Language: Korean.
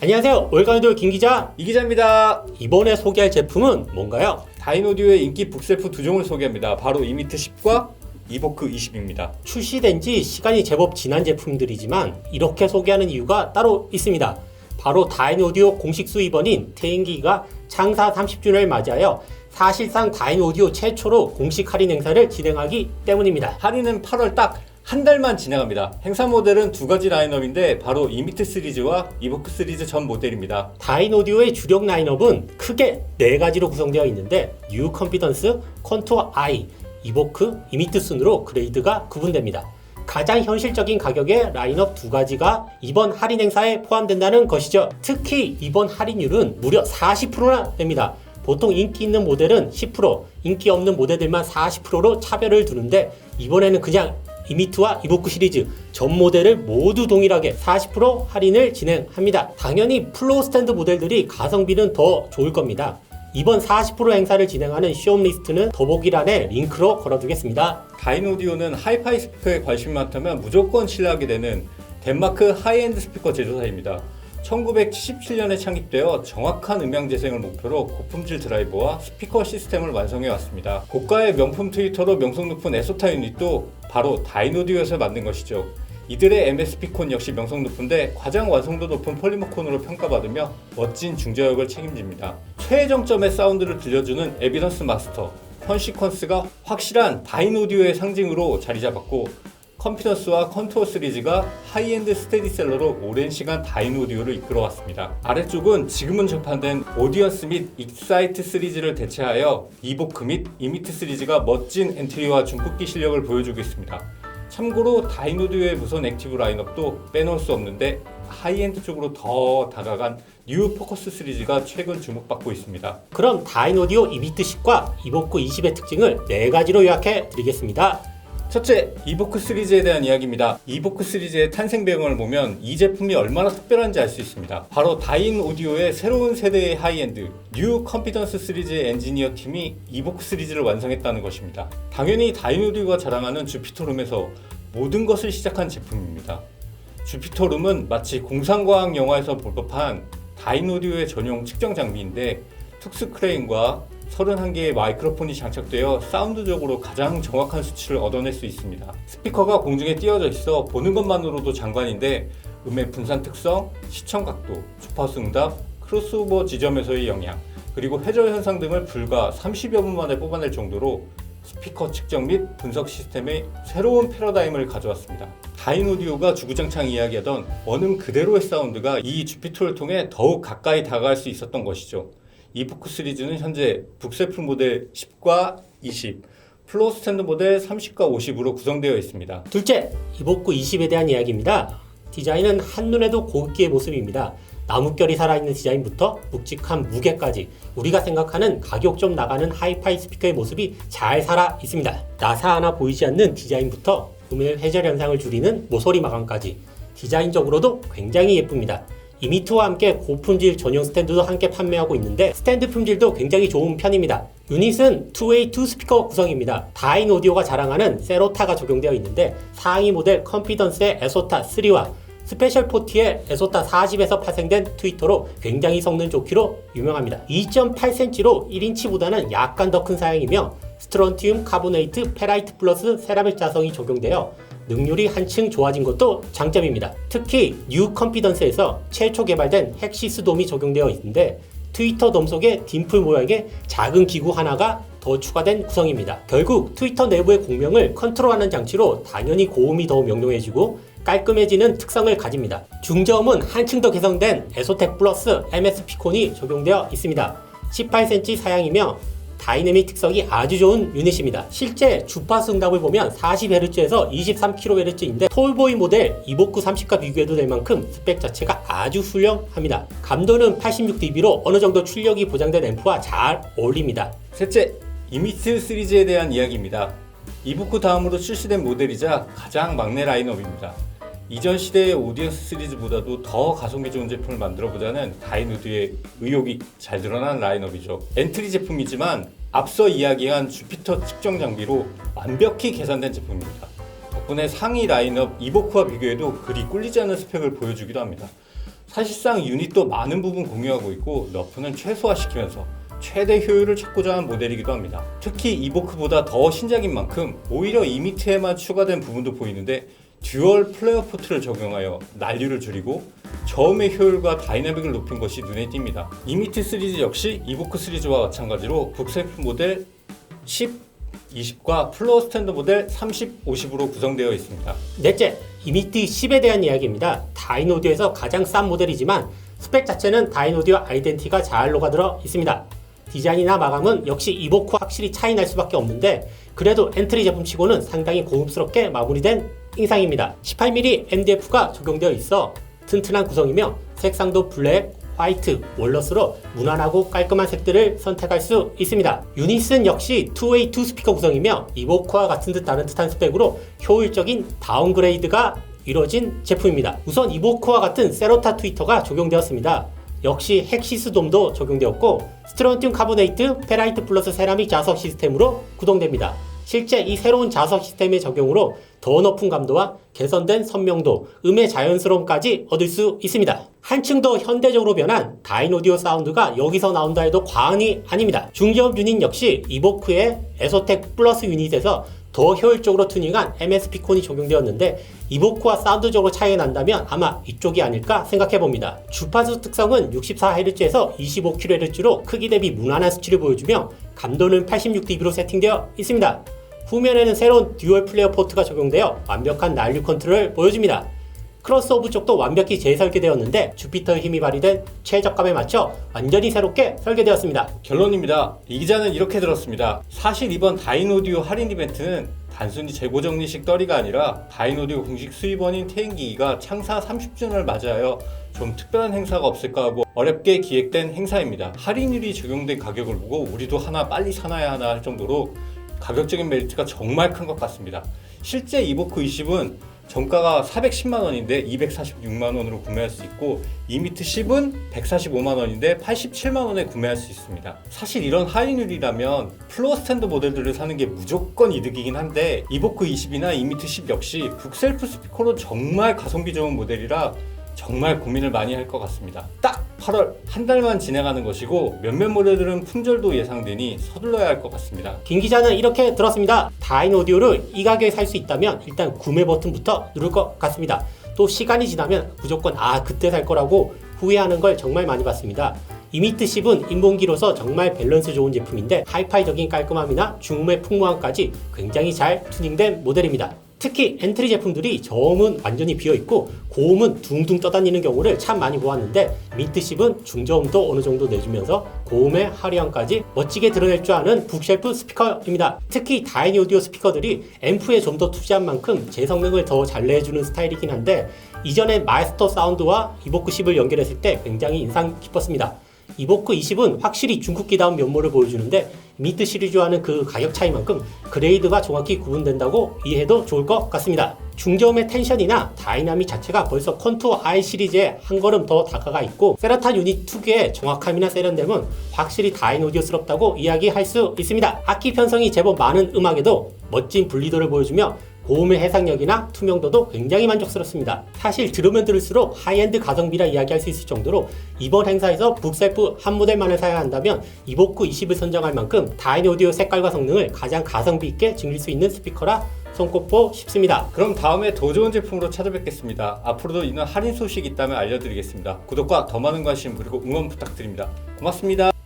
안녕하세요. 월간의도 김기자. 이기자입니다. 이번에 소개할 제품은 뭔가요? 다인오디오의 인기 북셀프 두 종을 소개합니다. 바로 이미트 10과 이보크 20입니다. 출시된 지 시간이 제법 지난 제품들이지만 이렇게 소개하는 이유가 따로 있습니다. 바로 다인오디오 공식 수입원인 태인기가 창사 30주년을 맞이하여 사실상 다인오디오 최초로 공식 할인 행사를 진행하기 때문입니다. 할인은 8월 딱 한 달만 진행합니다. 행사 모델은 두 가지 라인업인데 바로 이미트 시리즈와 이보크 시리즈 전 모델입니다. 다인오디오의 주력 라인업은 크게 4가지로 구성되어 있는데 뉴 컨피던스, 컨투어 I, 이보크, 이미트 순으로 그레이드가 구분됩니다. 가장 현실적인 가격의 라인업 두 가지가 이번 할인 행사에 포함된다는 것이죠. 특히 이번 할인율은 무려 40%나 됩니다. 보통 인기 있는 모델은 10%, 인기 없는 모델들만 40%로 차별을 두는데 이번에는 그냥 이미트와 이보크 시리즈 전 모델을 모두 동일하게 40% 할인을 진행합니다. 당연히 플로우 스탠드 모델들이 가성비는 더 좋을 겁니다. 이번 40% 행사를 진행하는 시험 리스트는 더보기란에 링크로 걸어두겠습니다. 다인오디오는 하이파이 스피커에 관심이 많다면 무조건 신뢰하게 되는 덴마크 하이엔드 스피커 제조사입니다. 1977년에 창립되어 정확한 음향 재생을 목표로 고품질 드라이버와 스피커 시스템을 완성해 왔습니다. 고가의 명품 트위터로 명성 높은 에소타 유닛도 바로 다인오디오에서 만든 것이죠. 이들의 MSP콘 역시 명성 높은데 가장 완성도 높은 폴리머콘으로 평가받으며 멋진 중저역을 책임집니다. 최정점의 사운드를 들려주는 에비던스 마스터, 컨시퀀스가 확실한 다인오디오의 상징으로 자리 잡았고 컨피던스와 컨투어 시리즈가 하이엔드 스테디셀러로 오랜 시간 다인오디오를 이끌어왔습니다. 아래쪽은 지금은 절판된 오디언스 및 익사이트 시리즈를 대체하여 이보크 및 이미트 시리즈가 멋진 엔트리와 중국기 실력을 보여주고 있습니다. 참고로 다인오디오의 무선 액티브 라인업도 빼놓을 수 없는데 하이엔드 쪽으로 더 다가간 뉴 포커스 시리즈가 최근 주목받고 있습니다. 그럼 다인오디오 이미트 10과 이보크 20의 특징을 4가지로 요약해 드리겠습니다. 첫째, 이보크 시리즈에 대한 이야기입니다. 이보크 시리즈의 탄생 배경을 보면 이 제품이 얼마나 특별한지 알 수 있습니다. 바로 다인 오디오의 새로운 세대의 하이엔드, 뉴 컨피던스 시리즈의 엔지니어 팀이 이보크 시리즈를 완성했다는 것입니다. 당연히 다인 오디오가 자랑하는 주피터룸에서 모든 것을 시작한 제품입니다. 주피터룸은 마치 공상과학 영화에서 볼 법한 다인 오디오의 전용 측정 장비인데 특수 크레인과 31개의 마이크로폰이 장착되어 사운드적으로 가장 정확한 수치를 얻어낼 수 있습니다. 스피커가 공중에 띄어져 있어 보는 것만으로도 장관인데 음의 분산 특성, 시청 각도, 주파수 응답, 크로스오버 지점에서의 영향, 그리고 회절 현상 등을 불과 30여 분 만에 뽑아낼 정도로 스피커 측정 및 분석 시스템의 새로운 패러다임을 가져왔습니다. 다인오디오가 주구장창 이야기하던 원음 그대로의 사운드가 이 주피터를 통해 더욱 가까이 다가갈 수 있었던 것이죠. 이보크 시리즈는 현재 북셀프 모델 10과 20, 플로우 스탠드 모델 30과 50으로 구성되어 있습니다. 둘째, 이보크 20에 대한 이야기입니다. 디자인은 한눈에도 고급기의 모습입니다. 나뭇결이 살아있는 디자인부터 묵직한 무게까지 우리가 생각하는 가격 좀 나가는 하이파이 스피커의 모습이 잘 살아 있습니다. 나사 하나 보이지 않는 디자인부터 음의 회절 현상을 줄이는 모서리 마감까지 디자인적으로도 굉장히 예쁩니다. 이미트와 함께 고품질 전용 스탠드도 함께 판매하고 있는데 스탠드 품질도 굉장히 좋은 편입니다. 유닛은 2웨이 2스피커 구성입니다. 다인 오디오가 자랑하는 세로타가 적용되어 있는데 상위 모델 컨피던스의 에소타 3와 스페셜 40의 에소타 40에서 파생된 트위터로 굉장히 성능 좋기로 유명합니다. 2.8cm로 1인치보다는 약간 더 큰 사양이며 스트론티움 카보네이트 페라이트 플러스 세라믹 자성이 적용되어 능률이 한층 좋아진 것도 장점입니다. 특히 뉴 컨피던스에서 최초 개발된 헥시스 돔이 적용되어 있는데 트위터 돔 속에 딤플 모양의 작은 기구 하나가 더 추가된 구성입니다. 결국 트위터 내부의 공명을 컨트롤하는 장치로 당연히 고음이 더 명료해지고 깔끔해지는 특성을 가집니다. 중저음은 한층 더 개성된 에소텍 플러스 MSP콘이 적용되어 있습니다. 18cm 사양이며 다이내믹 특성이 아주 좋은 유닛입니다. 실제 주파수 응답을 보면 40Hz에서 23kHz인데 톨보이 모델 이보크 30과 비교해도 될 만큼 스펙 자체가 아주 훌륭합니다. 감도는 86dB로 어느 정도 출력이 보장된 앰프와 잘 어울립니다. 셋째, 이미트 시리즈에 대한 이야기입니다. 이보크 다음으로 출시된 모델이자 가장 막내 라인업입니다. 이전 시대의 오디언스 시리즈보다도 더 가성비 좋은 제품을 만들어보자는 다인오디오의 의욕이 잘 드러난 라인업이죠. 엔트리 제품이지만 앞서 이야기한 주피터 측정 장비로 완벽히 계산된 제품입니다. 덕분에 상위 라인업 이보크와 비교해도 그리 꿀리지 않은 스펙을 보여주기도 합니다. 사실상 유닛도 많은 부분 공유하고 있고 너프는 최소화시키면서 최대 효율을 찾고자 한 모델이기도 합니다. 특히 이보크보다 더 신작인 만큼 오히려 이미트에만 추가된 부분도 보이는데 듀얼 플레어 포트를 적용하여 난류를 줄이고 저음의 효율과 다이나믹을 높인 것이 눈에 띕니다. 이미트 시리즈 역시 이보크 시리즈와 마찬가지로 북셀프 모델 10, 20과 플로어 스탠드 모델 30, 50으로 구성되어 있습니다. 넷째, 이미트 10에 대한 이야기입니다. 다인오디오에서 가장 싼 모델이지만 스펙 자체는 다인오디오 아이덴티가 잘 녹아들어 있습니다. 디자인이나 마감은 역시 이보크와 확실히 차이 날 수밖에 없는데 그래도 엔트리 제품치고는 상당히 고급스럽게 마무리된 인상입니다. 18mm MDF가 적용되어 있어 튼튼한 구성이며 색상도 블랙, 화이트, 월러스로 무난하고 깔끔한 색들을 선택할 수 있습니다. 유닛은 역시 2-way 2스피커 구성이며 이보크와 같은 듯 다른 듯한 스펙으로 효율적인 다운그레이드가 이루어진 제품입니다. 우선 이보크와 같은 세로타 트위터가 적용되었습니다. 역시 헥시스돔도 적용되었고 스트론튬 카보네이트 페라이트 플러스 세라믹 자석 시스템으로 구동됩니다. 실제 이 새로운 자석 시스템의 적용으로 더 높은 감도와 개선된 선명도, 음의 자연스러움까지 얻을 수 있습니다. 한층 더 현대적으로 변한 다인오디오 사운드가 여기서 나온다 해도 과언이 아닙니다. 중저음 유닛 역시 이보크의 에소텍 플러스 유닛에서 더 효율적으로 튜닝한 MSP 콘이 적용되었는데 이보크와 사운드적으로 차이가 난다면 아마 이쪽이 아닐까 생각해봅니다. 주파수 특성은 64Hz에서 25kHz로 크기 대비 무난한 수치를 보여주며 감도는 86dB로 세팅되어 있습니다. 후면에는 새로운 듀얼 플레어 포트가 적용되어 완벽한 난류 컨트롤을 보여줍니다. 크로스오브 쪽도 완벽히 재설계되었는데 주피터의 힘이 발휘된 최저감에 맞춰 완전히 새롭게 설계되었습니다. 결론입니다. 이 기자는 이렇게 들었습니다. 사실 이번 다인오디오 할인 이벤트는 단순히 재고 정리식 떨이가 아니라 다인오디오 공식 수입원인 태인기기가 창사 30주년을 맞이하여 좀 특별한 행사가 없을까 하고 어렵게 기획된 행사입니다. 할인율이 적용된 가격을 보고 우리도 하나 빨리 사놔야 하나 할 정도로 가격적인 메리트가 정말 큰 것 같습니다. 실제 이보크 20은 정가가 410만원인데 246만원으로 구매할 수 있고 이미트 10은 145만원인데 87만원에 구매할 수 있습니다. 사실 이런 할인율이라면 플로어 스탠드 모델들을 사는 게 무조건 이득이긴 한데 이보크 20이나 이미트 10 역시 북셀프 스피커로 정말 가성비 좋은 모델이라 정말 고민을 많이 할 것 같습니다. 딱 8월 한 달만 진행하는 것이고 몇몇 모델들은 품절도 예상되니 서둘러야 할 것 같습니다. 김 기자는 이렇게 들었습니다. 다인오디오를 이 가격에 살 수 있다면 일단 구매 버튼부터 누를 것 같습니다. 또 시간이 지나면 무조건 그때 살 거라고 후회하는 걸 정말 많이 봤습니다. 이미트 10은 인본기로서 정말 밸런스 좋은 제품인데 하이파이적인 깔끔함이나 중음의 풍부함까지 굉장히 잘 튜닝된 모델입니다. 특히 엔트리 제품들이 저음은 완전히 비어있고 고음은 둥둥 떠다니는 경우를 참 많이 보았는데 미트 10은 중저음도 어느 정도 내주면서 고음의 화려함까지 멋지게 드러낼 줄 아는 북쉘프 스피커입니다. 특히 다인오디오 스피커들이 앰프에 좀 더 투자한 만큼 제 성능을 더 잘 내주는 스타일이긴 한데 이전에 마에스터 사운드와 이보크 10을 연결했을 때 굉장히 인상 깊었습니다. 이보크 20은 확실히 중국기다운 면모를 보여주는데 미트 시리즈와는 그 가격 차이만큼 그레이드가 정확히 구분된다고 이해해도 좋을 것 같습니다. 중저음의 텐션이나 다이나믹 자체가 벌써 컨투어 I 시리즈에 한 걸음 더 다가가 있고 세라타 유닛 특유의 정확함이나 세련됨은 확실히 다인오디오스럽다고 이야기할 수 있습니다. 악기 편성이 제법 많은 음악에도 멋진 분리도를 보여주며 고음의 해상력이나 투명도도 굉장히 만족스럽습니다. 사실 들으면 들을수록 하이엔드 가성비라 이야기할 수 있을 정도로 이번 행사에서 북셀프 한 모델만을 사야 한다면 이보크 20을 선정할 만큼 다인오디오 색깔과 성능을 가장 가성비 있게 즐길 수 있는 스피커라 손꼽고 싶습니다. 그럼 다음에 더 좋은 제품으로 찾아뵙겠습니다. 앞으로도 이런 할인 소식이 있다면 알려드리겠습니다. 구독과 더 많은 관심 그리고 응원 부탁드립니다. 고맙습니다.